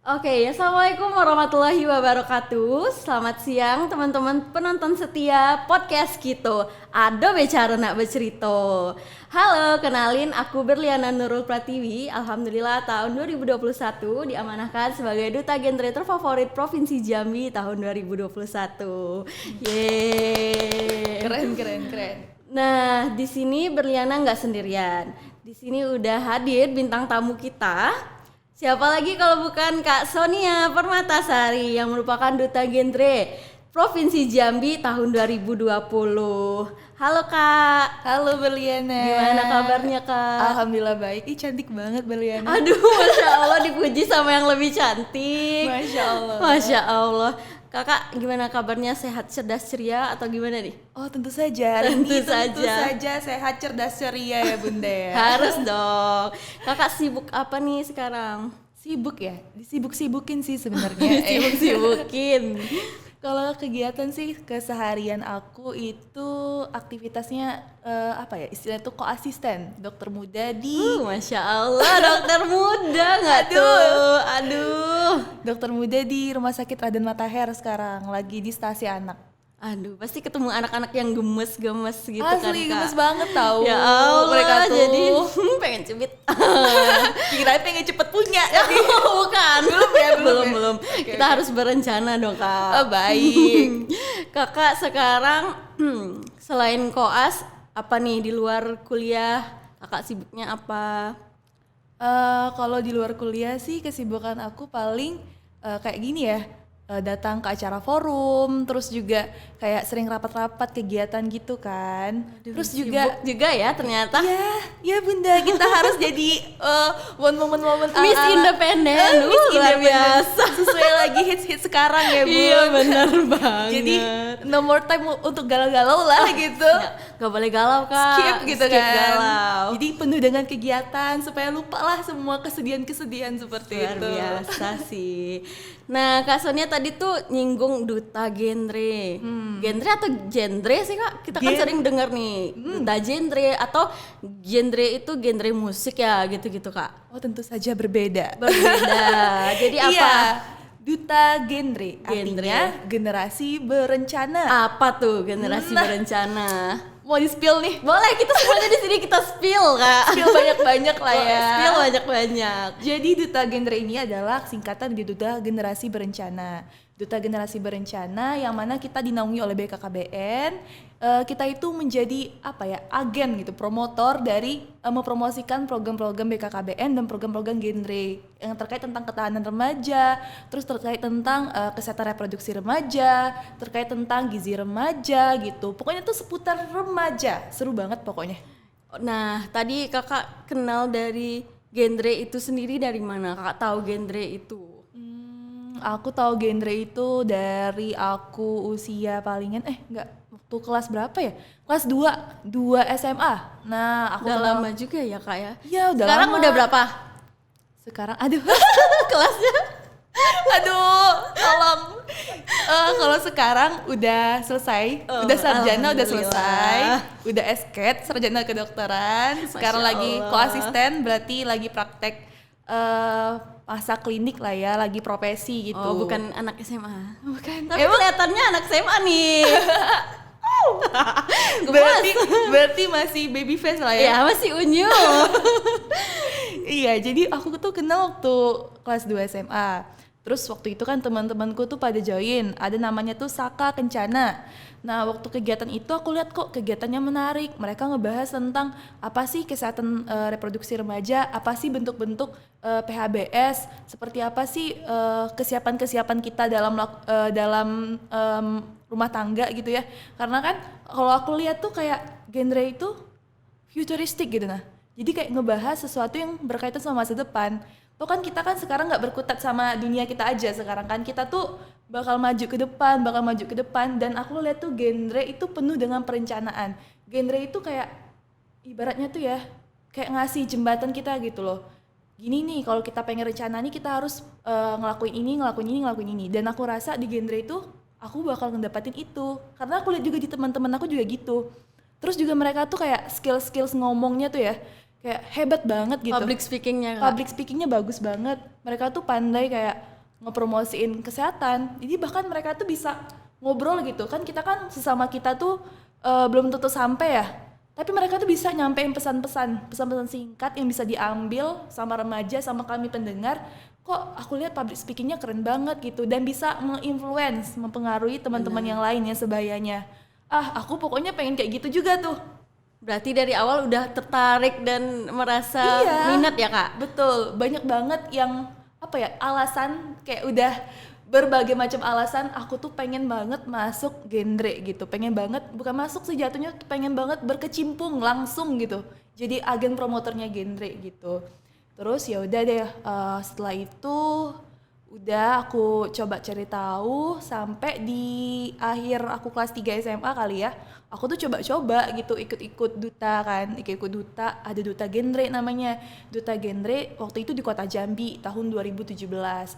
Oke, assalamualaikum warahmatullahi wabarakatuh. Selamat siang teman-teman penonton setia podcast Kito. Ado bicara nak bercerita. Halo, kenalin aku Berliana Nurul Pratiwi. Alhamdulillah tahun 2021 diamanahkan sebagai duta genre terfavorit Provinsi Jambi tahun 2021. Yeay. Keren. Nah, di sini Berliana nggak sendirian. Di sini udah hadir bintang tamu kita. Siapa lagi kalau bukan Kak Sonia Permatasari yang merupakan duta genre Provinsi Jambi tahun 2020. Halo Kak. Halo Berliana. Gimana kabarnya Kak? Alhamdulillah baik. Ih cantik banget Berliana. Aduh, Masya Allah dipuji sama yang lebih cantik. Masya Allah. Masya Allah. Kakak gimana kabarnya, sehat, cerdas, ceria atau gimana nih? Oh tentu saja. Tentu Tentu saja. saja sehat, cerdas, ceria ya Bunda ya. Harus dong. Kakak sibuk apa nih sekarang? Sibuk ya? Disibuk-sibukin sih sebenarnya. Sibuk-sibukin. Kalau kegiatan sih keseharian aku itu aktivitasnya apa ya? Istilahnya tuh koasisten dokter muda di Masya Allah, dokter muda nggak tuh? Aduh. dokter muda di Rumah Sakit Raden Matahir sekarang lagi di stasi anak. Aduh, pasti ketemu anak-anak yang gemes-gemes gitu kan Kak. Asli gemes banget tahu. Ya Allah, mereka tuh jadi pengen cubit. kirain pengen cepet punya. Bukan. Belum. Kita harus berencana dong Kak. Oh, baik. Kakak sekarang selain koas, apa nih di luar kuliah? Kakak sibuknya apa? Kalau di luar kuliah sih kesibukan aku paling kayak gini ya, datang ke acara forum, terus juga kayak sering rapat-rapat kegiatan gitu kan. Terus juga Sibuk juga ya ternyata. ya Bunda, kita harus jadi momen-momen Miss Independen, Miss luar Independen. biasa. Sesuai lagi hits-hits sekarang ya Bu. Iya benar banget. Jadi no more time untuk galau-galau lah gitu. Gak boleh galau Kak. Skip gitu Skip kan. galau. Jadi penuh dengan kegiatan supaya lupa lah semua kesedihan-kesedihan seperti Luar itu. biasa sih. Nah Kak Sonia tadi tuh nyinggung duta genre. Genre atau genre sih Kak? Kita kan sering dengar nih duta genre atau genre itu genre musik ya gitu-gitu Kak. Oh tentu saja berbeda. Berbeda. Jadi apa? Iya, duta genre, artinya generasi berencana. Apa tuh generasi berencana? Mau di-spill nih? Boleh, kita semuanya di sini kita spill Kak. Spill banyak-banyak lah ya. Spill banyak-banyak. Jadi duta genre ini adalah singkatan dari duta generasi berencana. Duta generasi berencana yang mana kita dinaungi oleh BKKBN. Kita itu menjadi apa ya, agen gitu, promotor dari mempromosikan program-program BKKBN dan program-program genre yang terkait tentang ketahanan remaja, terus terkait tentang kesehatan reproduksi remaja, terkait tentang gizi remaja gitu. Pokoknya tuh seputar remaja, seru banget pokoknya. Nah, tadi Kakak kenal dari genre itu sendiri dari mana? Kakak tahu genre itu? Aku tahu genre itu dari aku usia palingan waktu kelas berapa ya? Kelas 2 SMA. Nah, aku Udah tahu- lama juga ya Kak ya? Iya, udah Sekarang lama. udah berapa Sekarang aduh. kelasnya? Aduh, tolong. Kalau sekarang udah selesai, Oh, udah sarjana, udah alhamdulillah. selesai, udah esket, sarjana kedokteran. Sekarang Masya lagi Allah. koasisten, berarti lagi praktek masa klinik lah ya, lagi profesi gitu. Oh, bukan anak SMA. Bukan. Tapi kelihatannya anak SMA nih. berarti masih baby face lah ya. Ya, masih unyu. Iya, jadi aku tuh kenal waktu kelas 2 SMA. Terus waktu itu kan teman-temanku tuh pada join, ada namanya tuh Saka Kencana. Nah, waktu kegiatan itu aku lihat kok kegiatannya menarik. Mereka ngebahas tentang apa sih kesehatan reproduksi remaja, apa sih bentuk-bentuk PHBS, seperti apa sih kesiapan-kesiapan kita dalam rumah tangga gitu ya. Karena kan kalau aku lihat tuh kayak genre itu futuristik gitu nah. Jadi kayak ngebahas sesuatu yang berkaitan sama masa depan. Tuh kan kita kan sekarang nggak berkutat sama dunia kita aja sekarang kan, kita tuh bakal maju ke depan dan aku lihat tuh genre itu penuh dengan perencanaan. Genre itu kayak ibaratnya tuh ya kayak ngasih jembatan kita gitu loh. Gini nih kalau kita pengen rencana nih kita harus ngelakuin ini dan aku rasa di genre itu aku bakal ngedapatin itu karena aku lihat juga di teman-teman aku juga gitu. Terus juga mereka tuh kayak skills ngomongnya tuh ya kayak hebat banget gitu. Public speakingnya Kak. Public speakingnya bagus banget. Mereka tuh pandai kayak ngepromosiin kesehatan. Jadi bahkan mereka tuh bisa ngobrol gitu kan, kita kan sesama kita tuh belum tentu sampai ya, tapi mereka tuh bisa nyampein pesan-pesan singkat yang bisa diambil sama remaja, sama kami pendengar. Kok aku lihat public speakingnya keren banget gitu, dan bisa menginfluence, mempengaruhi teman-teman yang lain ya sebayanya. Aku pokoknya pengen kayak gitu juga tuh. Berarti dari awal udah tertarik dan merasa minat ya Kak? Betul, banyak banget yang alasan, kayak udah berbagai macam alasan aku tuh pengen banget masuk genre gitu, pengen banget, bukan masuk sih jatuhnya, pengen banget berkecimpung langsung gitu, jadi agen promotornya genre gitu. Terus ya udah deh, setelah itu udah aku coba cari tahu sampai di akhir aku kelas 3 SMA kali ya. Aku tuh coba-coba gitu, ikut-ikut duta kan, ikut-ikut duta, ada duta genre namanya. Duta genre waktu itu di Kota Jambi tahun 2017.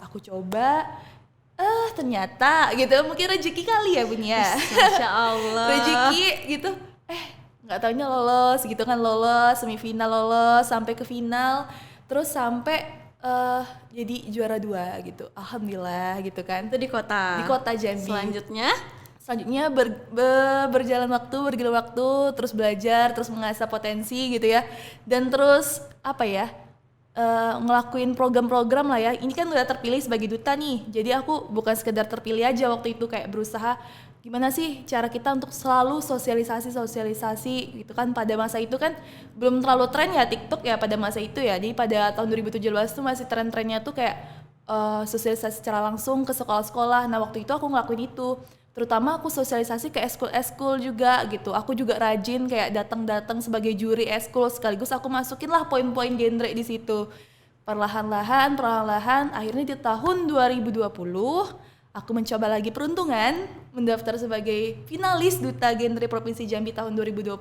Aku coba, ternyata gitu, mungkin rezeki kali ya Bun ya. Masya Allah. Rezeki gitu, nggak taunya lolos gitu kan, lolos semifinal, lolos sampai ke final. Terus sampai jadi juara 2 gitu, alhamdulillah gitu kan. Itu di kota Jambi. Selanjutnya berjalan waktu, terus belajar, terus mengasah potensi gitu ya, dan terus ngelakuin program-program lah ya. Ini kan udah terpilih sebagai duta nih, jadi aku bukan sekedar terpilih aja waktu itu, kayak berusaha gimana sih cara kita untuk selalu sosialisasi gitu kan. Pada masa itu kan belum terlalu tren ya TikTok ya pada masa itu ya, jadi pada tahun 2017 tuh masih tren-trennya tuh kayak sosialisasi secara langsung ke sekolah-sekolah. Nah waktu itu aku ngelakuin itu, terutama aku sosialisasi ke eskul juga gitu. Aku juga rajin kayak datang sebagai juri eskul, sekaligus aku masukin lah poin-poin genre di situ. Perlahan-lahan akhirnya di tahun 2020 aku mencoba lagi peruntungan mendaftar sebagai finalis Duta Genre Provinsi Jambi tahun 2020,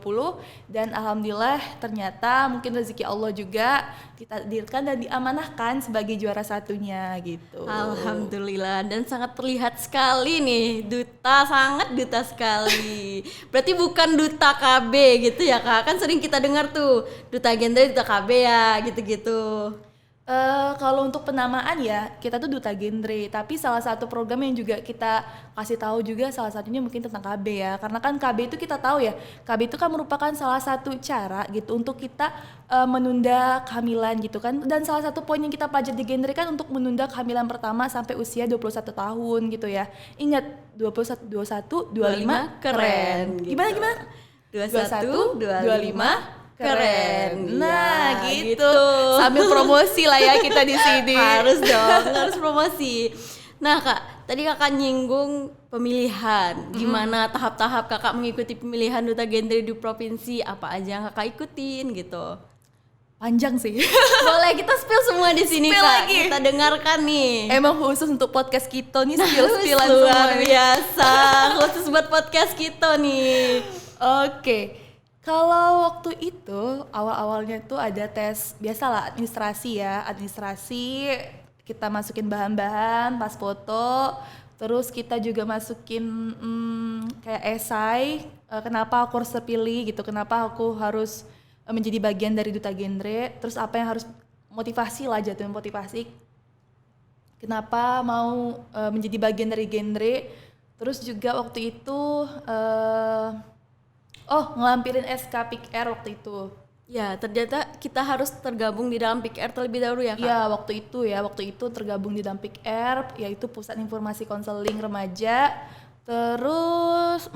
dan alhamdulillah ternyata mungkin rezeki Allah juga ditakdirkan dan diamanahkan sebagai juara satunya gitu. Alhamdulillah, dan sangat terlihat sekali nih sangat duta sekali. Berarti bukan duta KB gitu ya Kak? Kan sering kita dengar tuh duta genre, duta KB ya gitu-gitu. Kalau untuk penamaan ya, kita tuh duta genre, tapi salah satu program yang juga kita kasih tahu juga salah satunya mungkin tentang KB ya, karena kan KB itu kita tahu ya, KB itu kan merupakan salah satu cara gitu untuk kita menunda kehamilan gitu kan, dan salah satu poin yang kita pelajari di genre kan untuk menunda kehamilan pertama sampai usia 21 tahun gitu ya. Ingat 21, 21, 25 keren. Gitu. Gimana? 21, 25 keren. Nah, gitu. Sambil promosi lah ya kita di sini. Harus dong, harus promosi. Nah, Kak, tadi Kakak nyinggung pemilihan. Gimana tahap-tahap Kakak mengikuti pemilihan duta genre di provinsi? Apa aja yang Kakak ikutin gitu? Panjang sih. Boleh kita spill semua di sini Kak. Lagi. Kita dengarkan nih. Emang khusus untuk podcast kita nih spill-spillan luar semua. biasa. Khusus buat podcast kita nih. Oke. Kalau waktu itu awal-awalnya tuh ada tes biasalah administrasi, kita masukin bahan-bahan pas foto, terus kita juga masukin kayak esai, kenapa aku harus terpilih gitu, kenapa aku harus menjadi bagian dari duta genre, terus apa yang harus motivasi lah, jatuhin motivasi kenapa mau menjadi bagian dari genre. Terus juga waktu itu ngelampirin SK PIK-R waktu itu. Ya, ternyata kita harus tergabung di dalam PIK-R terlebih dahulu ya Kak? Iya, waktu itu tergabung di dalam PIK-R, yaitu Pusat Informasi Konseling Remaja. Terus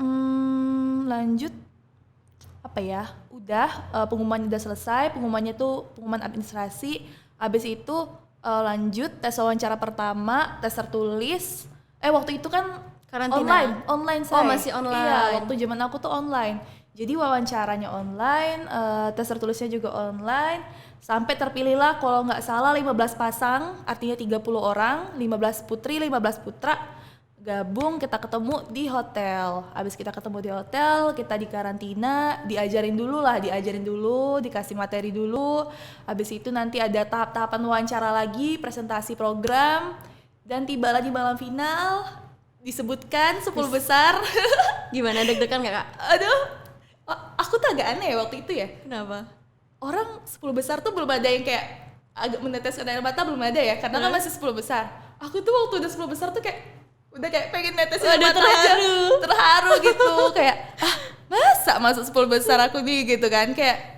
lanjut pengumumannya udah selesai, pengumumannya tuh pengumuman administrasi. Habis itu lanjut tes wawancara pertama, tes tertulis. Waktu itu kan karantina. Online saya. Oh, masih online. Iya, waktu zaman aku tuh online. Jadi wawancaranya online, tes tertulisnya juga online, sampai terpilihlah kalau nggak salah 15 pasang, artinya 30 orang, 15 putri, 15 putra, gabung, kita ketemu di hotel. Habis kita ketemu di hotel, kita dikarantina, diajarin dulu, dikasih materi dulu. Habis itu nanti ada tahap-tahapan wawancara lagi, presentasi program, dan tibalah di malam final, disebutkan 10 besar. Gimana, deg-degan nggak Kak? Aduh, aku tuh agak aneh ya waktu itu ya. Kenapa? Orang 10 besar tuh belum ada yang kayak agak meneteskan air mata, belum ada ya, karena kan masih 10 besar. aku tuh waktu udah 10 besar tuh kayak udah kayak pengen netesin Udah mata aja. terharu. Terharu gitu kayak masa masuk 10 besar aku nih gitu kan, kayak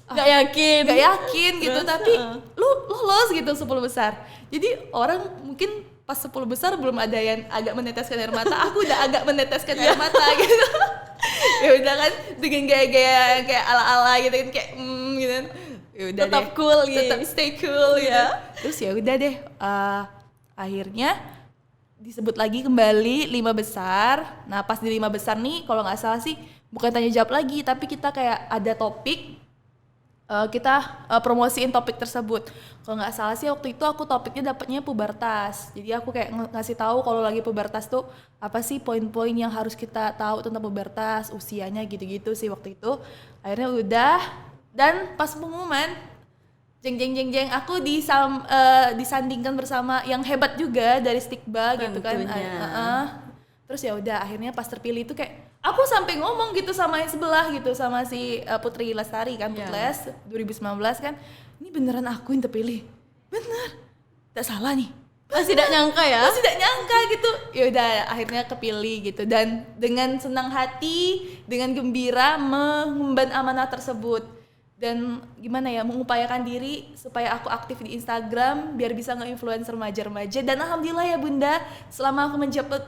Gak yakin. gak yakin gitu. Terus, Tapi lu lolos gitu 10 besar. Jadi orang mungkin pas 10 besar belum ada yang agak meneteskan air mata, aku udah agak meneteskan air mata gitu. Ya udah kan dengan gaya-gaya kayak ala-ala gitu kan, kayak gitu kan. Ya udah Tetap deh, cool gitu. tetap stay cool gitu. Iya. Terus ya udah deh, akhirnya disebut lagi kembali 5 besar. Nah pas di 5 besar nih kalau nggak salah sih bukan tanya jawab lagi, tapi kita kayak ada topik, kita promosiin topik tersebut. Kalau nggak salah sih waktu itu aku topiknya dapatnya pubertas. Jadi aku kayak ngasih tahu kalau lagi pubertas tuh apa sih poin-poin yang harus kita tahu tentang pubertas, usianya gitu-gitu sih waktu itu. Akhirnya udah, dan pas pengumuman jeng aku disandingkan bersama yang hebat juga dari Stikba gitu kan. Tentunya. Terus ya udah akhirnya pas terpilih itu kayak aku sampai ngomong gitu sama yang sebelah gitu, sama si Putri Lestari kan, Putles 2019 kan, ini beneran aku yang terpilih, bener, tidak salah nih. Masih tidak nyangka ya? Masih tidak nyangka gitu. Ya udah akhirnya kepilih gitu, dan dengan senang hati, dengan gembira mengemban amanah tersebut. Dan gimana ya, mengupayakan diri supaya aku aktif di Instagram biar bisa nge-influence remaja-remaja. Dan alhamdulillah ya Bunda, selama aku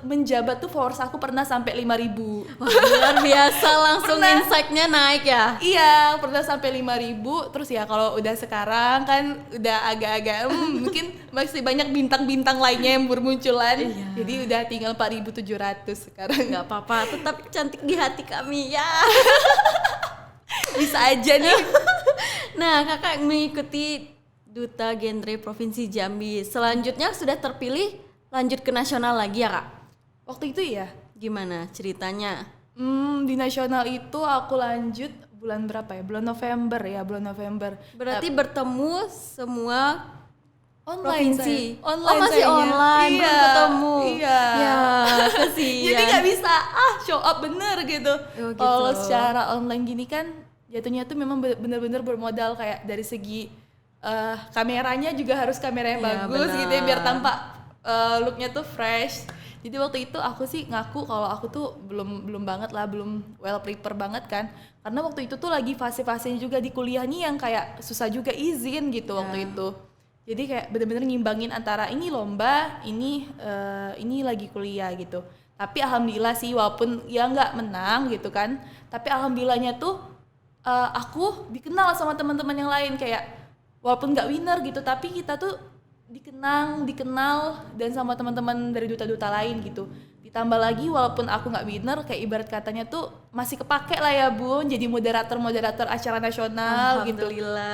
menjabat tuh followers aku pernah sampai 5.000. Wah, luar biasa, langsung Pernah. insight-nya naik ya? Iya, pernah sampai 5.000. Terus ya kalau udah sekarang kan udah agak-agak mungkin masih banyak bintang-bintang lainnya yang bermunculan. Iya. Jadi udah tinggal 4.700 sekarang. Nggak apa-apa, tetap cantik di hati kami ya. Bisa aja nih. Nah, kakak mengikuti Duta Genre Provinsi Jambi. Selanjutnya sudah terpilih, lanjut ke nasional lagi ya kak? Waktu itu ya, Gimana ceritanya? di nasional itu aku lanjut bulan berapa ya? Bulan November. Berarti bertemu semua Online provinsi. saya. Online oh masih sayanya. online, Iya, belum ketemu. iya. Ya, kasihan. Jadi nggak bisa show up bener gitu. Oh, gitu. Kalau secara online gini kan jatuhnya tuh memang bener-bener bermodal kayak dari segi kameranya juga harus kamera yang Iya, bagus gitu ya, biar benar. tampak looknya tuh fresh. Jadi waktu itu aku sih ngaku kalau aku tuh belum banget lah, belum well prepare banget kan. Karena waktu itu tuh lagi fase-fasenya juga di kuliah nih yang kayak susah juga izin gitu waktu itu. Jadi kayak bener-bener ngimbangin antara ini lomba, ini lagi kuliah gitu. Tapi alhamdulillah sih walaupun ya nggak menang gitu kan, tapi alhamdulillahnya tuh aku dikenal sama teman-teman yang lain, kayak walaupun nggak winner gitu, tapi kita tuh dikenal dan sama teman-teman dari duta-duta lain gitu. Ditambah lagi walaupun aku nggak winner, kayak ibarat katanya tuh masih kepake lah ya Bun, jadi moderator acara nasional gitu. Alhamdulillah.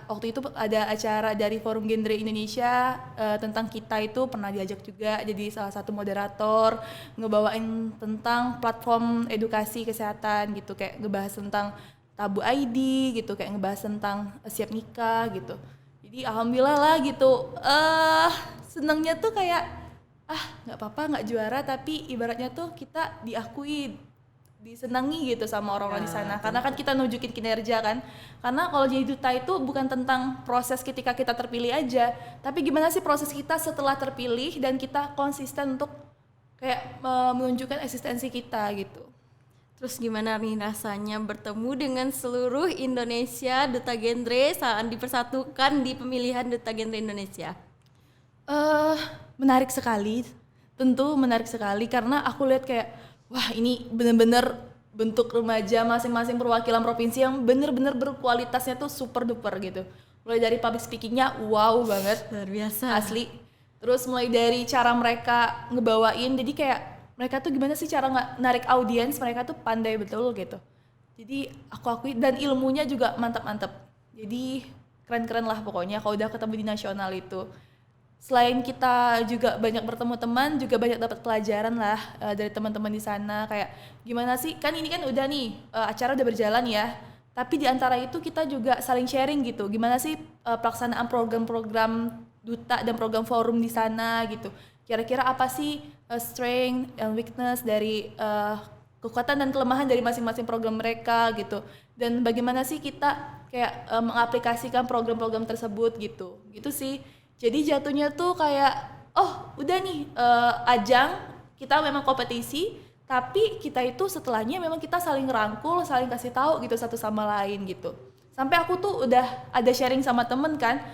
Waktu itu ada acara dari Forum Genre Indonesia tentang kita, itu pernah diajak juga jadi salah satu moderator, ngebawain tentang platform edukasi kesehatan gitu, kayak ngebahas tentang tabu ID gitu, kayak ngebahas tentang siap nikah gitu. Jadi alhamdulillah lah gitu. Senangnya tuh kayak nggak apa-apa nggak juara, tapi ibaratnya tuh kita diakui, disenangi gitu sama orang-orang di sana, karena kan kita nunjukin kinerja kan. Karena kalau jadi duta itu bukan tentang proses ketika kita terpilih aja, tapi gimana sih proses kita setelah terpilih dan kita konsisten untuk kayak menunjukkan eksistensi kita gitu. Terus gimana nih rasanya bertemu dengan seluruh Indonesia Duta Genre saat dipersatukan di pemilihan Duta Genre Indonesia? Menarik sekali, tentu menarik sekali, karena aku lihat kayak wah ini bener-bener bentuk remaja masing-masing perwakilan provinsi yang bener-bener berkualitasnya tuh super duper gitu. Mulai dari public speakingnya wow banget, Luar biasa. asli. Terus mulai dari cara mereka ngebawain, jadi kayak mereka tuh gimana sih cara narik audiens, mereka tuh pandai betul gitu. Jadi aku akui, dan ilmunya juga mantap-mantap. Jadi keren-keren lah pokoknya kalau udah ketemu di nasional itu. Selain kita juga banyak bertemu teman, juga banyak dapat pelajaran lah dari teman-teman di sana, kayak gimana sih, kan ini kan udah nih acara udah berjalan ya, tapi di antara itu kita juga saling sharing gitu, gimana sih pelaksanaan program-program duta dan program forum di sana gitu, kira-kira apa sih strength and weakness dari kekuatan dan kelemahan dari masing-masing program mereka gitu, dan bagaimana sih kita kayak mengaplikasikan program-program tersebut gitu sih. Jadi jatuhnya tuh kayak, oh udah nih ajang, kita memang kompetisi, tapi kita itu setelahnya memang kita saling rangkul, saling kasih tahu gitu satu sama lain gitu. Sampai aku tuh udah ada sharing sama temen kan,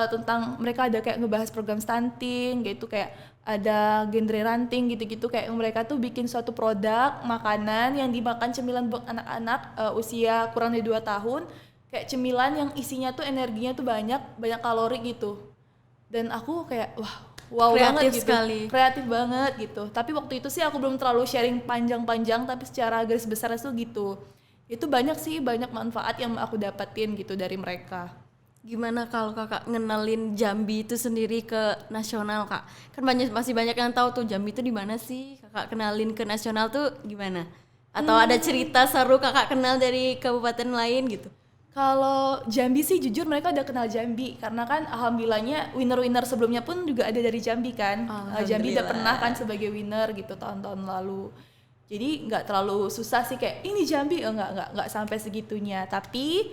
tentang mereka ada kayak ngebahas program stunting gitu, kayak ada genre ranting gitu-gitu, kayak mereka tuh bikin suatu produk makanan yang dimakan cemilan buat anak-anak usia kurang dari 2 tahun, kayak cemilan yang isinya tuh energinya tuh banyak kalori gitu. Dan aku kayak wow Kreatif banget gitu, sekali. kreatif banget gitu. Tapi waktu itu sih aku belum terlalu sharing panjang-panjang, tapi secara garis besar tuh gitu. Itu banyak manfaat yang aku dapatin gitu dari mereka. Gimana kalau kakak ngenalin Jambi itu sendiri ke nasional kak? Kan masih banyak yang tahu tuh Jambi itu di mana sih? Kakak kenalin ke nasional tuh gimana? Atau ada cerita seru kakak kenal dari kabupaten lain gitu? Kalau Jambi sih jujur mereka udah kenal Jambi, karena kan alhamdulillahnya winner-winner sebelumnya pun juga ada dari Jambi kan. Jambi udah pernah kan sebagai winner gitu tahun-tahun lalu. Jadi nggak terlalu susah sih kayak ini Jambi, nggak sampai segitunya. Tapi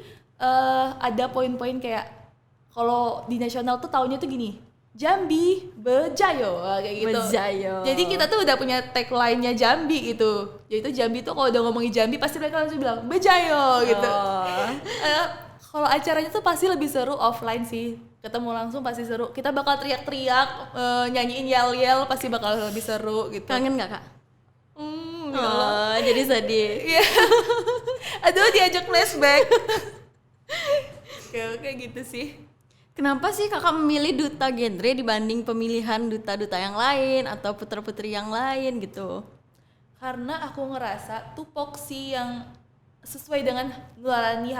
ada poin-poin kayak kalau di nasional tuh tahunnya tuh gini, Jambi Bejayo kayak gitu. Bejayo. Jadi kita tuh udah punya tagline-nya Jambi gitu. Yaitu Jambi tuh kalau udah ngomongin Jambi pasti mereka langsung bilang Bejayo gitu. Kalau acaranya tuh pasti lebih seru offline sih. Ketemu langsung pasti seru. Kita bakal teriak-teriak, nyanyiin yel-yel pasti bakal lebih seru gitu. Kangen gak kak? Jadi sedih. Iya. Aduh diajak flashback. Kayak gitu sih. Kenapa sih kakak memilih duta genre dibanding pemilihan duta-duta yang lain atau putra-putri yang lain gitu? Karena aku ngerasa tupoksi yang sesuai dengan nurani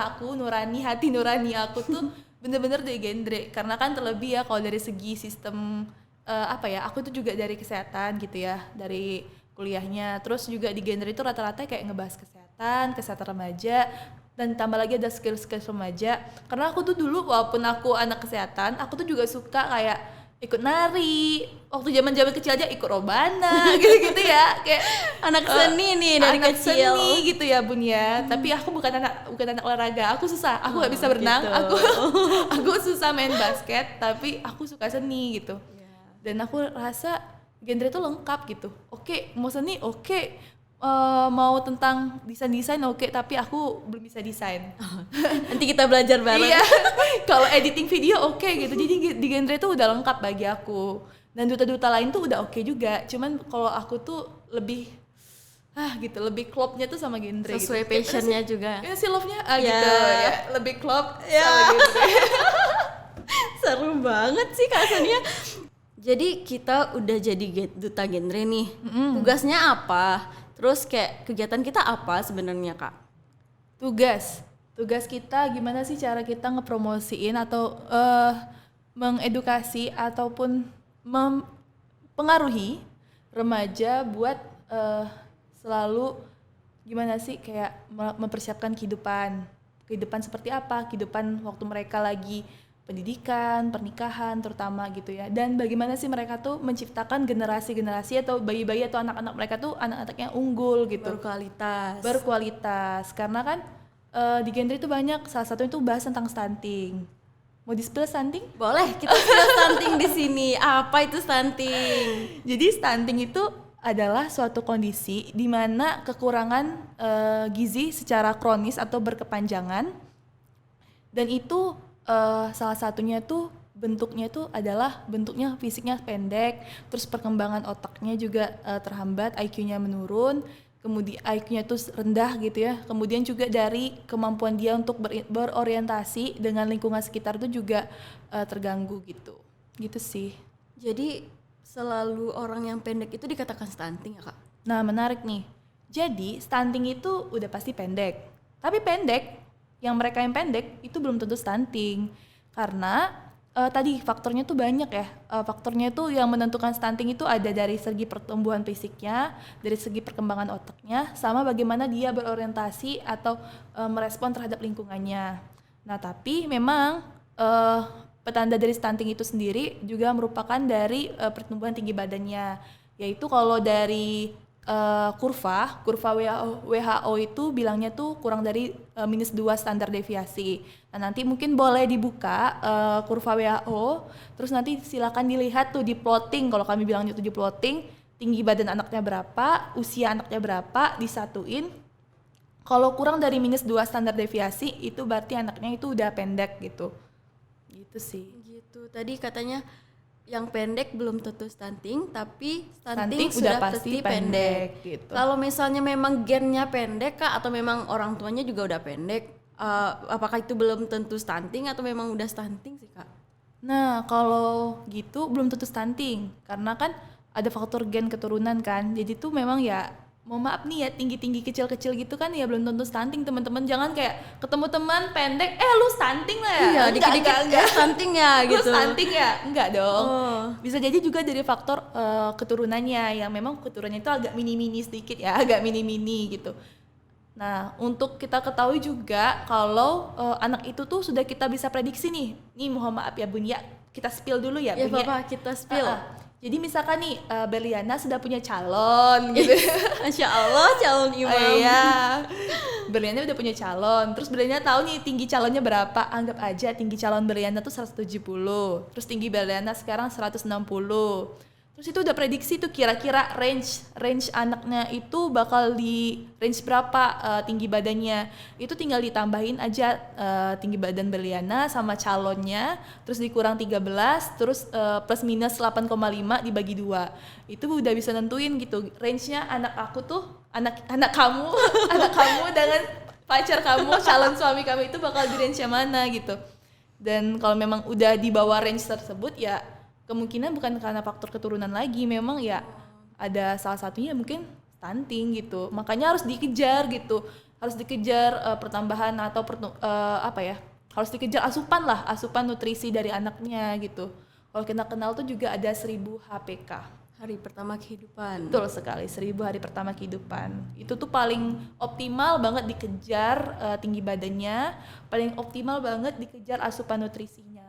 hati nurani aku tuh bener-bener dari genre. Karena kan terlebih ya kalau dari segi sistem aku tuh juga dari kesehatan gitu ya, dari kuliahnya. Terus juga di genre itu rata-rata kayak ngebahas kesehatan remaja, dan tambah lagi ada skill-skill remaja. Karena aku tuh dulu walaupun aku anak kesehatan, aku tuh juga suka kayak ikut nari. Waktu zaman-zaman kecil aja ikut robana gitu-gitu ya. Kayak Anak seni nih dari anak kecil. seni gitu ya Bun ya. Tapi aku bukan anak olahraga. Aku susah. Aku nggak bisa berenang. Gitu. Aku susah main basket. Tapi aku suka seni gitu. Dan aku rasa genre itu lengkap gitu. Oke, mau seni oke. Mau tentang desain oke, tapi aku belum bisa desain. Nanti kita belajar bareng. Iya. Kalau editing video oke gitu. Jadi di genre itu udah lengkap bagi aku. Dan duta-duta lain tuh udah oke juga. Cuman kalau aku tuh lebih gitu, lebih klopnya tuh sama genre Sesuai gitu. passionnya juga. Ya si love-nya Ya. gitu ya, lebih klop Ya. sama genre. Seru banget sih Kak Sonia. Jadi kita udah jadi duta genre nih. Tugasnya apa? Terus kayak kegiatan kita apa sebenarnya Kak? Tugas kita gimana sih cara kita ngepromosiin atau mengedukasi ataupun mempengaruhi remaja buat selalu gimana sih kayak mempersiapkan kehidupan seperti apa, kehidupan waktu mereka lagi pendidikan, pernikahan terutama gitu ya. Dan bagaimana sih mereka tuh menciptakan generasi-generasi atau bayi-bayi atau anak-anak mereka tuh anak-anak yang unggul gitu. Berkualitas. Karena kan di genre itu banyak, salah satunya itu bahas tentang stunting. Mau di-spill stunting? Boleh, kita spill stunting di sini. Apa itu stunting? Jadi stunting itu adalah suatu kondisi di mana kekurangan gizi secara kronis atau berkepanjangan, dan itu salah satunya tuh bentuknya tuh adalah bentuknya fisiknya pendek, terus perkembangan otaknya juga terhambat, IQ-nya menurun, kemudian IQ-nya tuh rendah gitu ya, kemudian juga dari kemampuan dia untuk berorientasi dengan lingkungan sekitar tuh juga terganggu gitu sih. Jadi selalu orang yang pendek itu dikatakan stunting ya Kak? Nah menarik nih, jadi stunting itu udah pasti pendek, tapi pendek yang mereka yang pendek itu belum tentu stunting, karena tadi faktornya tuh banyak ya. Faktornya tuh yang menentukan stunting itu ada dari segi pertumbuhan fisiknya, dari segi perkembangan otaknya, sama bagaimana dia berorientasi atau merespon terhadap lingkungannya. Nah tapi memang petanda dari stunting itu sendiri juga merupakan dari pertumbuhan tinggi badannya, yaitu kalau dari kurva WHO itu bilangnya tuh kurang dari -2 standar deviasi. Nah nanti mungkin boleh dibuka kurva WHO, terus nanti silakan dilihat tuh di plotting, kalau kami bilangnya tuh di plotting, tinggi badan anaknya berapa, usia anaknya berapa, disatuin. Kalau kurang dari -2 standar deviasi itu berarti anaknya itu udah pendek gitu. Gitu sih. Gitu. Tadi katanya yang pendek belum tentu stunting, tapi Stunting stunting udah sudah pasti pasti pendek, pendek. gitu. Kalau misalnya memang gennya pendek Kak, atau memang orang tuanya juga udah pendek, apakah itu belum tentu stunting atau memang udah stunting sih Kak? Nah, kalau gitu belum tentu stunting, karena kan ada faktor gen keturunan kan. Jadi tuh memang ya, mohon maaf nih ya, tinggi-tinggi kecil-kecil gitu kan ya belum tentu stunting, teman-teman. Jangan kayak ketemu teman pendek, lu stunting lah ya. Iya, dikit-dikit stunting ya Lu gitu. stunting ya? Enggak dong. Oh. Bisa jadi juga dari faktor keturunannya, yang memang keturunannya itu agak mini-mini sedikit ya, agak mini-mini gitu. Nah, untuk kita ketahui juga kalau anak itu tuh sudah kita bisa prediksi nih. Nih mohon maaf ya Bun ya, kita spill dulu ya Ya Bun ya. Bapak, kita spill. Jadi misalkan nih Berliana sudah punya calon gitu. Masya Allah, calon imam. Iya. Berliana udah punya calon. Terus Berliana tahu nih tinggi calonnya berapa. Anggap aja tinggi calon Berliana tuh 170. Terus tinggi Berliana sekarang 160. Terus itu udah prediksi tuh kira-kira range anaknya itu bakal di range berapa tinggi badannya. Itu tinggal ditambahin aja tinggi badan Berliana sama calonnya, terus dikurang 13, terus plus minus 8,5 dibagi 2. Itu udah bisa nentuin gitu range-nya anak aku tuh, anak kamu anak kamu dengan pacar kamu, calon suami kamu itu bakal di range yang mana gitu. Dan kalau memang udah di bawah range tersebut ya kemungkinan bukan karena faktor keturunan lagi, memang ya ada salah satunya mungkin stunting gitu. Makanya harus dikejar gitu, harus dikejar pertambahan atau harus dikejar asupan nutrisi dari anaknya gitu. Kalau kita kenal tuh juga ada 1000 HPK. Hari pertama kehidupan. Betul sekali, 1000 hari pertama kehidupan. Itu tuh paling optimal banget dikejar tinggi badannya, paling optimal banget dikejar asupan nutrisinya.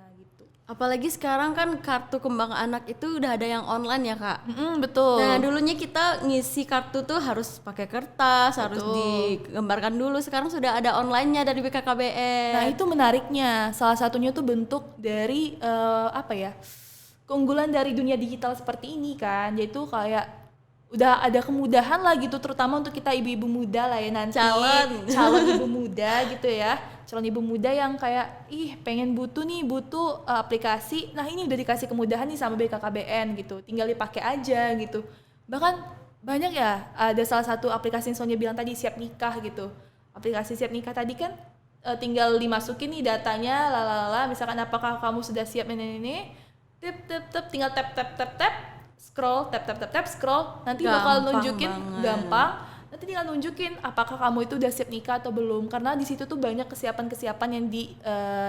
Apalagi sekarang kan kartu kembang anak itu udah ada yang online ya Kak. Betul. Nah dulunya kita ngisi kartu tuh harus pakai kertas, harus digambarkan dulu. Sekarang sudah ada online-nya dari BKKBN. Nah itu menariknya. Salah satunya tuh bentuk dari keunggulan dari dunia digital seperti ini kan. Yaitu kayak udah ada kemudahan lah gitu, terutama untuk kita ibu-ibu muda lah ya nanti. Calon ibu muda gitu ya. Calon ibu muda yang kayak pengen butuh aplikasi. Nah ini udah dikasih kemudahan nih sama BKKBN gitu, tinggal dipakai aja gitu. Bahkan banyak ya, ada salah satu aplikasi yang Sonia bilang tadi, Siap Nikah gitu. Aplikasi Siap Nikah tadi kan tinggal dimasukin nih datanya, misalkan apakah kamu sudah siap ini, tinggal tap scroll, tap scroll, nanti bakal nunjukin gampang. Nanti tinggal nunjukin apakah kamu itu udah siap nikah atau belum, karena di situ tuh banyak kesiapan yang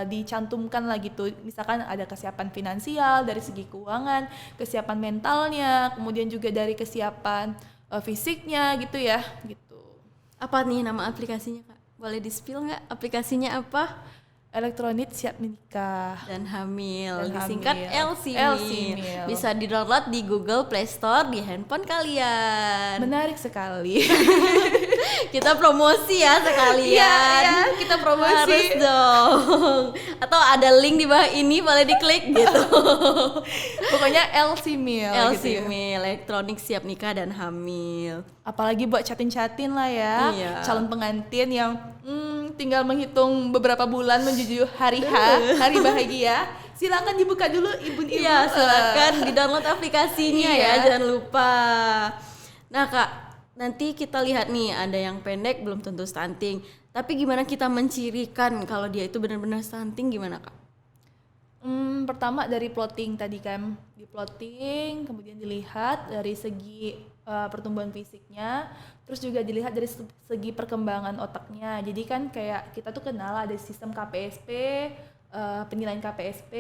dicantumkan lah gitu. Misalkan ada kesiapan finansial dari segi keuangan, kesiapan mentalnya, kemudian juga dari kesiapan fisiknya gitu ya gitu. Apa nih nama aplikasinya Kak? Boleh di-spill nggak aplikasinya apa? Elektronik Siap Nikah dan Hamil, disingkat LC-Mil. Bisa di-download di Google Play Store di handphone kalian. Menarik sekali. Kita promosi ya sekalian. Iya, kita promosi. Harus dong. Atau ada link di bawah ini, boleh diklik gitu. Pokoknya LC-Mil gitu ya. Elektronik Siap Nikah dan Hamil. Apalagi buat chatin lah ya. Iya. Calon pengantin yang tinggal menghitung beberapa bulan menuju hari bahagia. Silakan dibuka dulu ibu-ibu. Iya, silakan di-download aplikasinya ya, jangan lupa. Nah Kak, nanti kita lihat nih ada yang pendek belum tentu stunting. Tapi gimana kita mencirikan kalau dia itu benar-benar stunting, gimana Kak? Pertama dari plotting tadi kan, di plotting kemudian dilihat dari segi pertumbuhan fisiknya, terus juga dilihat dari segi perkembangan otaknya. Jadi kan kayak kita tuh kenal ada sistem KPSP, penilaian KPSP,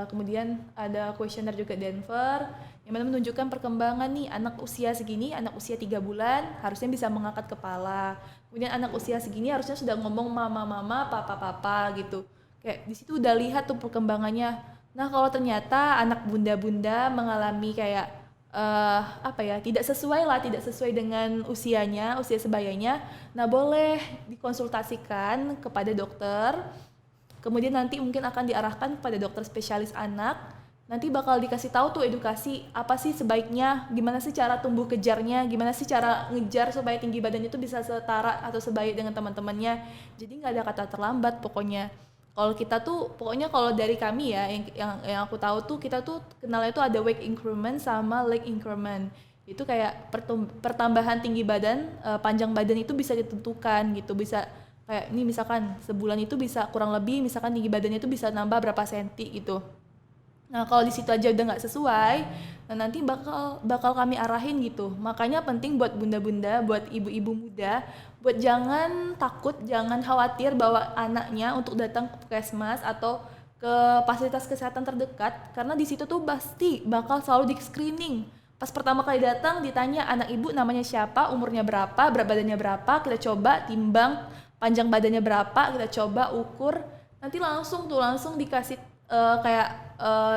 kemudian ada kuesioner juga Denver yang mana menunjukkan perkembangan nih anak usia segini, anak usia 3 bulan harusnya bisa mengangkat kepala. Kemudian anak usia segini harusnya sudah ngomong mama, papa gitu. Kayak di situ udah lihat tuh perkembangannya. Nah, kalau ternyata anak bunda-bunda mengalami kayak tidak sesuai dengan usia sebayanya. Nah, boleh dikonsultasikan kepada dokter. Kemudian nanti mungkin akan diarahkan kepada dokter spesialis anak. Nanti bakal dikasih tahu tuh edukasi apa sih sebaiknya, gimana sih cara tumbuh kejarnya, gimana sih cara ngejar supaya tinggi badannya itu bisa setara atau sebaik dengan teman-temannya. Jadi nggak ada kata terlambat pokoknya. Kalau kita tuh pokoknya kalau dari kami ya yang aku tahu tuh kita tuh kenalnya tuh ada weight increment sama leg increment. Itu kayak pertambahan tinggi badan, panjang badan itu bisa ditentukan gitu, bisa kayak ini misalkan sebulan itu bisa kurang lebih misalkan tinggi badannya itu bisa nambah berapa senti gitu. Nah, kalau di situ aja udah nggak sesuai, nah nanti bakal kami arahin gitu. Makanya penting buat bunda-bunda, buat ibu-ibu muda, buat jangan takut, jangan khawatir bawa anaknya untuk datang ke puskesmas atau ke fasilitas kesehatan terdekat, karena di situ tuh pasti bakal selalu di screening. Pas pertama kali datang ditanya anak ibu namanya siapa, umurnya berapa, berat badannya berapa, kita coba timbang, panjang badannya berapa, kita coba ukur, nanti langsung dikasih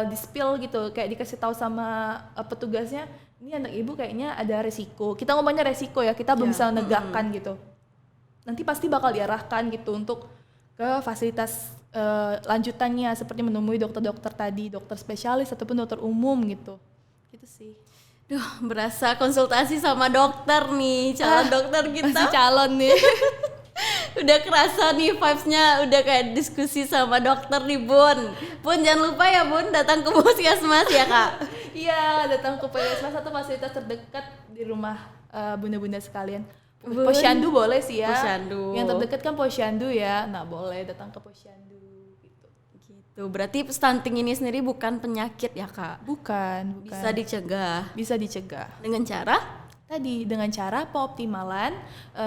di spill gitu, kayak dikasih tahu sama petugasnya, ini anak ibu kayaknya ada resiko. Kita ngomongnya resiko ya, kita belum bisa menegakkan gitu. Nanti pasti bakal diarahkan gitu untuk ke fasilitas lanjutannya seperti menemui dokter-dokter tadi, dokter spesialis ataupun dokter umum gitu. Gitu sih. Duh, berasa konsultasi sama dokter nih, calon dokter kita. Masih calon nih. Udah kerasa nih vibes-nya, udah kayak diskusi sama dokter nih Bun. Bun jangan lupa ya Bun datang ke puskesmas ya Kak. Iya, datang ke puskesmas atau fasilitas terdekat di rumah bunda-bunda sekalian. Bun. Posyandu boleh sih ya. Posyandu. Yang terdekat kan posyandu ya. Nah, boleh datang ke posyandu gitu. Gitu. Berarti stunting ini sendiri bukan penyakit ya Kak? Bukan. Bisa dicegah. Bisa dicegah. Dengan cara? Tadi dengan cara peoptimalan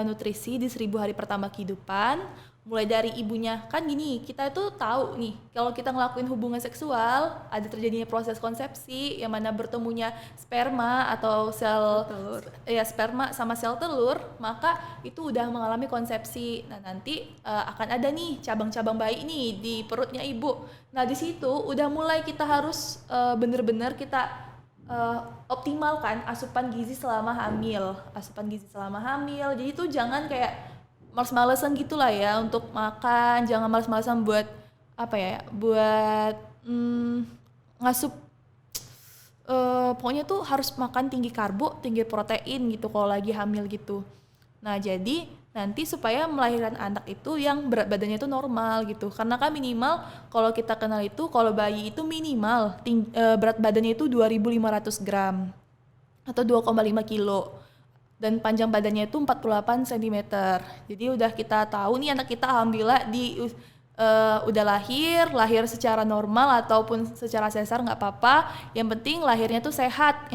nutrisi di 1000 hari pertama kehidupan, mulai dari ibunya. Kan gini, kita itu tahu nih kalau kita ngelakuin hubungan seksual ada terjadinya proses konsepsi yang mana bertemunya sperma atau sel telur. Sperma sama sel telur, maka itu udah mengalami konsepsi. Nah, nanti akan ada nih cabang-cabang bayi nih di perutnya ibu. Nah, di situ udah mulai kita harus bener-bener kita optimalkan asupan gizi selama hamil. Jadi tuh jangan kayak males-malesan gitulah ya untuk makan, jangan males-malesan buat ngasup. Pokoknya tuh harus makan tinggi karbo, tinggi protein gitu kalau lagi hamil gitu. Nah, jadi nanti supaya melahirkan anak itu yang berat badannya itu normal gitu, karena kan minimal kalau kita kenal itu kalau bayi itu minimal berat badannya itu 2.500 gram atau 2,5 kilo dan panjang badannya itu 48 cm. Jadi udah kita tahu nih anak kita alhamdulillah udah lahir secara normal ataupun secara sesar nggak apa-apa, yang penting lahirnya tuh sehat,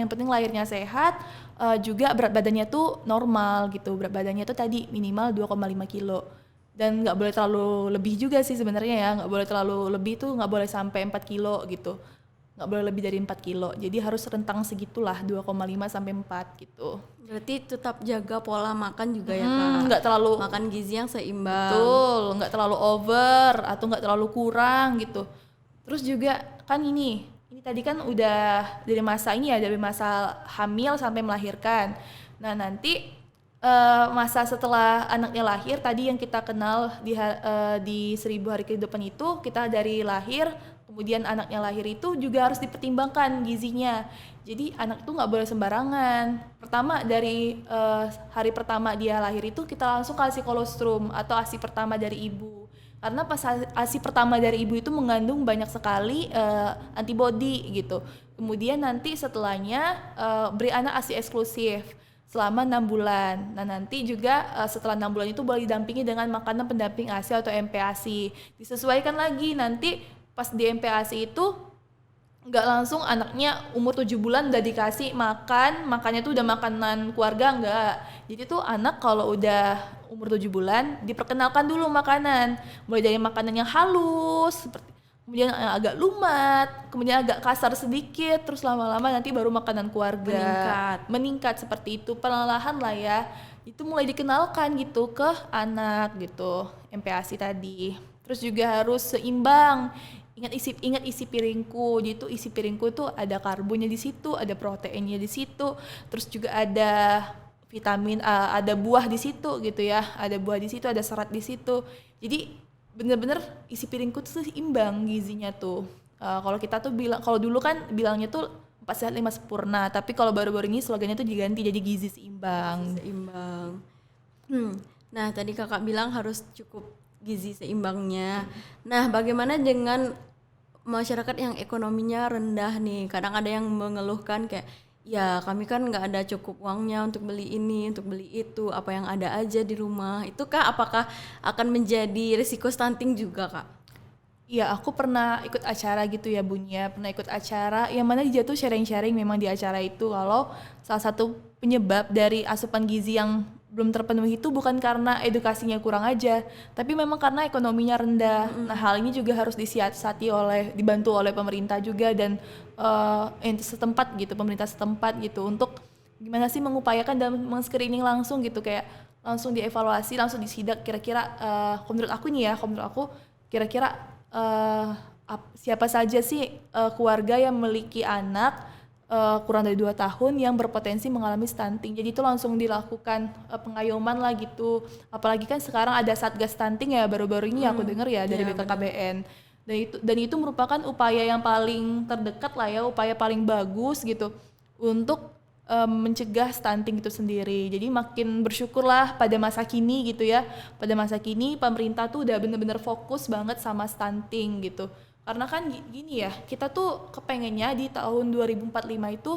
juga berat badannya tuh normal gitu, berat badannya tuh tadi minimal 2,5 kilo dan nggak boleh terlalu lebih juga sih sebenarnya ya, nggak boleh terlalu lebih tuh, nggak boleh sampai 4 kilo gitu, nggak boleh lebih dari 4 kilo, jadi harus rentang segitulah 2,5 sampai 4 gitu. Berarti tetap jaga pola makan juga ya Kak, nggak terlalu makan gizi yang seimbang. Betul, nggak terlalu over atau nggak terlalu kurang gitu. Terus juga kan ini tadi kan udah dari masa hamil sampai melahirkan. Nah, nanti masa setelah anaknya lahir tadi yang kita kenal di 1000 hari kehidupan itu, kita dari lahir kemudian anaknya lahir itu juga harus dipertimbangkan gizinya. Jadi anak itu nggak boleh sembarangan. Pertama dari hari pertama dia lahir itu kita langsung kasih kolostrum atau ASI pertama dari ibu. Karena pas ASI pertama dari ibu itu mengandung banyak sekali antibody gitu. Kemudian nanti setelahnya beri anak ASI eksklusif selama 6 bulan. Nah, nanti juga setelah 6 bulan itu boleh didampingi dengan makanan pendamping ASI atau MPASI. Disesuaikan lagi nanti pas di MPASI itu nggak langsung anaknya umur 7 bulan udah dikasih makannya tuh udah makanan keluarga, nggak. Jadi tuh anak kalau udah umur 7 bulan diperkenalkan dulu makanan, mulai dari makanan yang halus kemudian yang agak lumat, kemudian agak kasar sedikit, terus lama-lama nanti baru makanan keluarga meningkat seperti itu, perlahan lah ya. Itu mulai dikenalkan gitu ke anak gitu, MPASI tadi. Terus juga harus seimbang. ingat isi piringku. Jadi tuh isi piringku tuh ada karbonnya di situ, ada proteinnya di situ, terus juga ada vitamin A, ada buah di situ gitu ya, ada buah di situ, ada serat di situ. Jadi bener-bener isi piringku tuh imbang gizinya tuh. Kalau kita tuh bilang, kalau dulu kan bilangnya tuh 4 sehat 5 sempurna, tapi kalau baru-baru ini slogannya tuh diganti jadi gizi seimbang. Seimbang. Nah, tadi kakak bilang harus cukup gizi seimbangnya. Nah, bagaimana dengan masyarakat yang ekonominya rendah nih? Kadang ada yang mengeluhkan kayak, ya kami kan nggak ada cukup uangnya untuk beli ini, untuk beli itu, apa yang ada aja di rumah. Itu kah apakah akan menjadi risiko stunting juga, Kak? Iya, aku pernah ikut acara gitu ya Bunya, pernah ikut acara yang mana dia tuh sharing-sharing memang di acara itu kalau salah satu penyebab dari asupan gizi yang belum terpenuhi itu bukan karena edukasinya kurang aja, tapi memang karena ekonominya rendah. Nah, hal ini juga harus disiasati dibantu oleh pemerintah juga dan setempat gitu, pemerintah setempat gitu untuk gimana sih mengupayakan dan men-screening langsung gitu, kayak langsung dievaluasi, langsung disidak kira-kira menurut aku nih ya, menurut aku kira-kira siapa saja sih keluarga yang memiliki anak kurang dari 2 tahun yang berpotensi mengalami stunting. Jadi itu langsung dilakukan pengayoman lah gitu. Apalagi kan sekarang ada Satgas Stunting ya, baru-baru ini aku dengar ya dari BKKBN. Dan itu merupakan upaya yang paling terdekat lah ya, upaya paling bagus gitu untuk mencegah stunting itu sendiri. Jadi makin bersyukurlah pada masa kini gitu ya. Pada masa kini pemerintah tuh udah bener-bener fokus banget sama stunting gitu. Karena kan gini ya, kita tuh kepengennya di tahun 2045 itu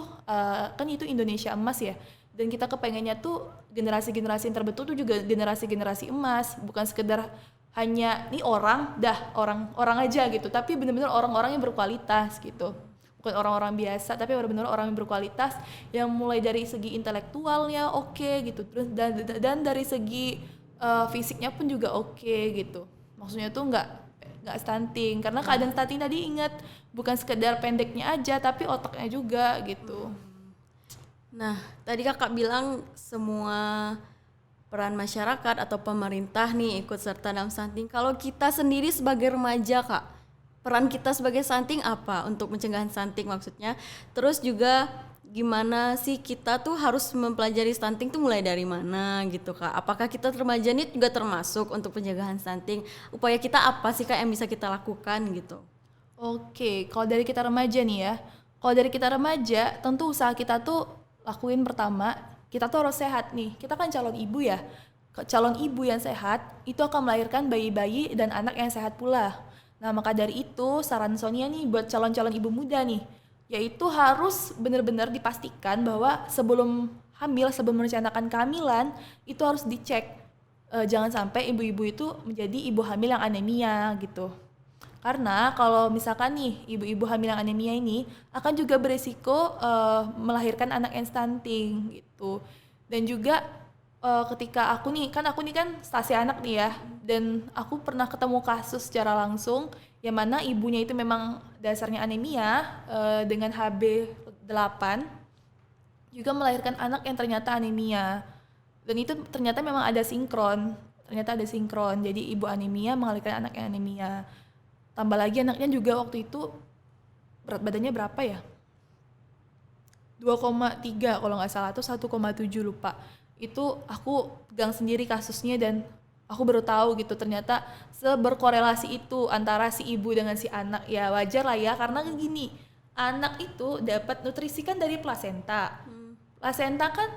kan itu Indonesia emas ya. Dan kita kepengennya tuh generasi-generasi yang terbentuk tuh juga generasi-generasi emas, bukan sekedar hanya nih orang aja gitu, tapi benar-benar orang-orang yang berkualitas gitu. Bukan orang-orang biasa, tapi benar-benar orang yang berkualitas yang mulai dari segi intelektualnya oke gitu, terus dan dari segi fisiknya pun juga oke gitu. Maksudnya tuh nggak stunting, karena keadaan stunting tadi ingat bukan sekedar pendeknya aja tapi otaknya juga gitu. Nah, tadi kakak bilang semua peran masyarakat atau pemerintah nih ikut serta dalam stunting. Kalau kita sendiri sebagai remaja, Kak, peran kita sebagai stunting apa untuk mencegah stunting maksudnya? Terus juga gimana sih kita tuh harus mempelajari stunting tuh mulai dari mana gitu, Kak? Apakah kita remaja ini juga termasuk untuk pencegahan stunting? Upaya kita apa sih, Kak, yang bisa kita lakukan gitu? Oke, kalau dari kita remaja nih ya, kalau dari kita remaja tentu usaha kita tuh lakuin pertama, kita tuh harus sehat nih. Kita kan calon ibu ya, calon ibu yang sehat itu akan melahirkan bayi-bayi dan anak yang sehat pula. Nah, maka dari itu saran Sonia nih buat calon-calon ibu muda nih, yaitu harus benar-benar dipastikan bahwa sebelum hamil, sebelum merencanakan kehamilan, itu harus dicek. Jangan sampai ibu-ibu itu menjadi ibu hamil yang anemia gitu. Karena kalau misalkan nih ibu-ibu hamil yang anemia ini akan juga beresiko melahirkan anak yang stunting gitu. Dan juga ketika aku nih kan stasi anak nih ya, dan aku pernah ketemu kasus secara langsung yang mana ibunya itu memang dasarnya anemia dengan HB8 juga melahirkan anak yang ternyata anemia, dan itu ternyata memang ada sinkron, jadi ibu anemia melahirkan anak yang anemia, tambah lagi anaknya juga waktu itu berat badannya berapa ya, 2,3 kalau nggak salah atau 1,7 lupa. Itu aku pegang sendiri kasusnya dan aku baru tahu gitu ternyata seberkorelasi itu antara si ibu dengan si anak. Ya wajar lah ya, karena gini, anak itu dapat nutrisi kan dari plasenta. Plasenta kan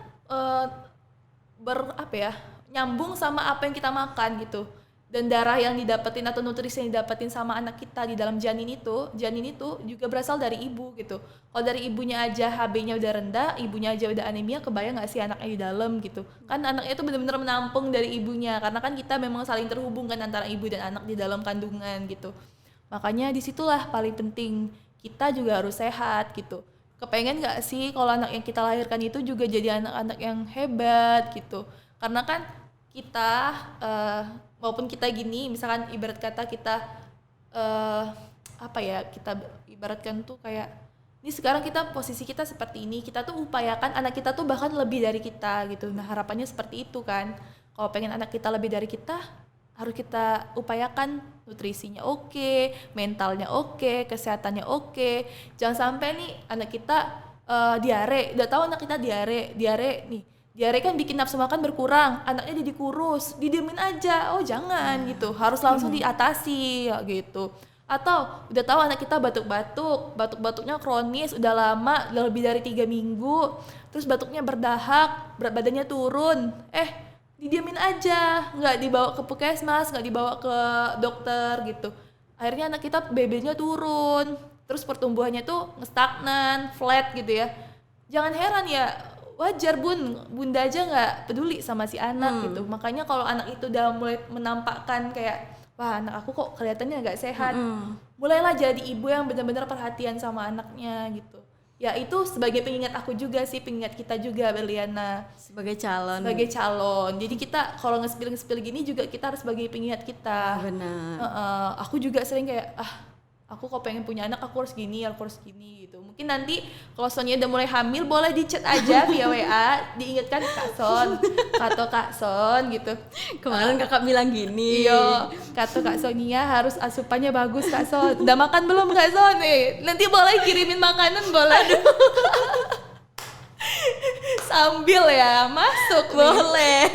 nyambung sama apa yang kita makan gitu. Dan darah yang didapetin atau nutrisi yang didapetin sama anak kita di dalam janin itu juga berasal dari ibu gitu. Kalau dari ibunya aja HB-nya udah rendah, ibunya aja udah anemia, kebayang nggak sih anaknya di dalam gitu? Kan anaknya itu benar-benar menampung dari ibunya, karena kan kita memang saling terhubung kan antara ibu dan anak di dalam kandungan gitu. Makanya disitulah paling penting, kita juga harus sehat gitu. Kepengen nggak sih kalau anak yang kita lahirkan itu juga jadi anak-anak yang hebat gitu? Karena kan kita walaupun kita gini, misalkan ibarat kata kita kita ibaratkan tuh kayak ini sekarang kita posisi kita seperti ini, kita tuh upayakan anak kita tuh bahkan lebih dari kita gitu. Nah harapannya seperti itu kan, kalau pengen anak kita lebih dari kita, harus kita upayakan nutrisinya oke, mentalnya oke, kesehatannya oke. Jangan sampai nih anak kita diare, udah tahu anak kita diare nih. Diare kan bikin nafsu makan berkurang, anaknya jadi kurus, didiemin aja. Oh jangan gitu, harus langsung diatasi ya gitu. Atau udah tahu anak kita batuk-batuknya kronis, udah lama, udah lebih dari 3 minggu, terus batuknya berdahak, berat badannya turun, didiemin aja, nggak dibawa ke puskesmas, nggak dibawa ke dokter gitu. Akhirnya anak kita BB-nya turun, terus pertumbuhannya tuh stagnan, flat gitu ya. Jangan heran ya, wajar bunda aja nggak peduli sama si anak gitu. Makanya kalau anak itu udah mulai menampakkan kayak, wah anak aku kok kelihatannya nggak sehat, mulailah jadi ibu yang benar-benar perhatian sama anaknya gitu. Ya itu sebagai pengingat aku juga sih, pengingat kita juga Berliana. Sebagai calon. Jadi kita kalau nge-spill gini juga kita harus sebagai pengingat kita. Benar. Aku juga sering kayak, aku kok pengen punya anak, aku harus gini gitu. Mungkin nanti kalau Sonia udah mulai hamil boleh di chat aja via WA, diingatkan Kak Son gitu. Kemarin kakak bilang gini. Iya, Kak Sonia harus asupannya bagus Kak Son. Udah makan belum Kak Son? Nanti boleh kirimin makanan boleh. Sambil ya masuk Boleh.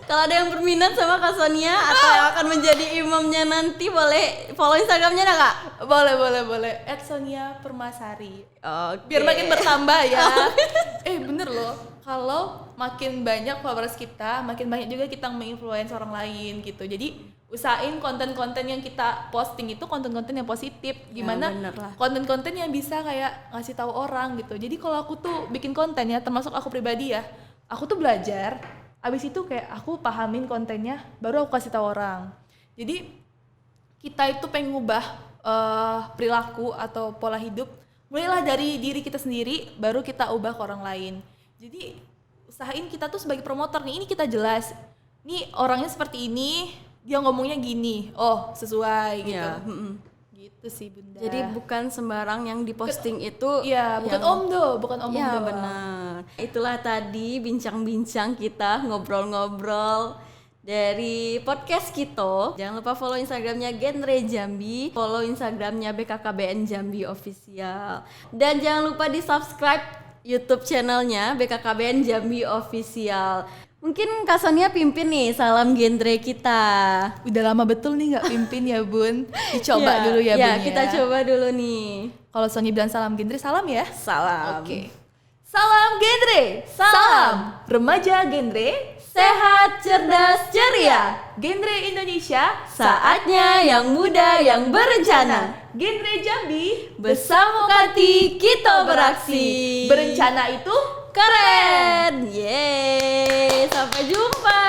Kalau ada yang berminat sama Kak Sonia atau yang akan menjadi imamnya nanti, boleh follow Instagramnya enggak Kak? Boleh. @sonia_permasari. Oke. Biar makin bertambah ya. Bener loh. Kalau makin banyak followers kita, makin banyak juga kita menginfluence orang lain gitu. Jadi usahain konten-konten yang kita posting itu konten-konten yang positif. Gimana konten-konten yang bisa kayak ngasih tahu orang gitu. Jadi kalau aku tuh bikin konten ya, termasuk aku pribadi ya, aku tuh belajar. Abis itu kayak aku pahamin kontennya, baru aku kasih tahu orang. Jadi kita itu pengen ngubah perilaku atau pola hidup, mulailah dari diri kita sendiri, baru kita ubah ke orang lain. Jadi usahain kita tuh sebagai promotor nih, ini kita jelas, nih orangnya seperti ini, dia ngomongnya gini, oh sesuai gitu. Ya, Gitu sih Bunda. Jadi bukan sembarang yang diposting itu. Iya, bukan bukan Om Ya doang. benar. Itulah tadi bincang-bincang kita, ngobrol-ngobrol dari podcast kita. Jangan lupa follow Instagramnya Genre Jambi, follow Instagramnya BKKBN Jambi Official, dan jangan lupa di subscribe YouTube channelnya BKKBN Jambi Official. Mungkin Kak Sonia pimpin nih salam genre kita. Udah lama betul nih nggak pimpin ya Bun. Dicoba dulu ya Bun ya. Kita coba dulu nih. Kalau Sonia bilang salam genre, salam ya. Salam. Oke. Salam genre. Salam remaja genre. Sehat, cerdas, ceria. Genre Indonesia. Saatnya yang muda yang berencana. Genre Jambi. Bersama Kati kita beraksi. Berencana itu keren. Yeay, sampai jumpa.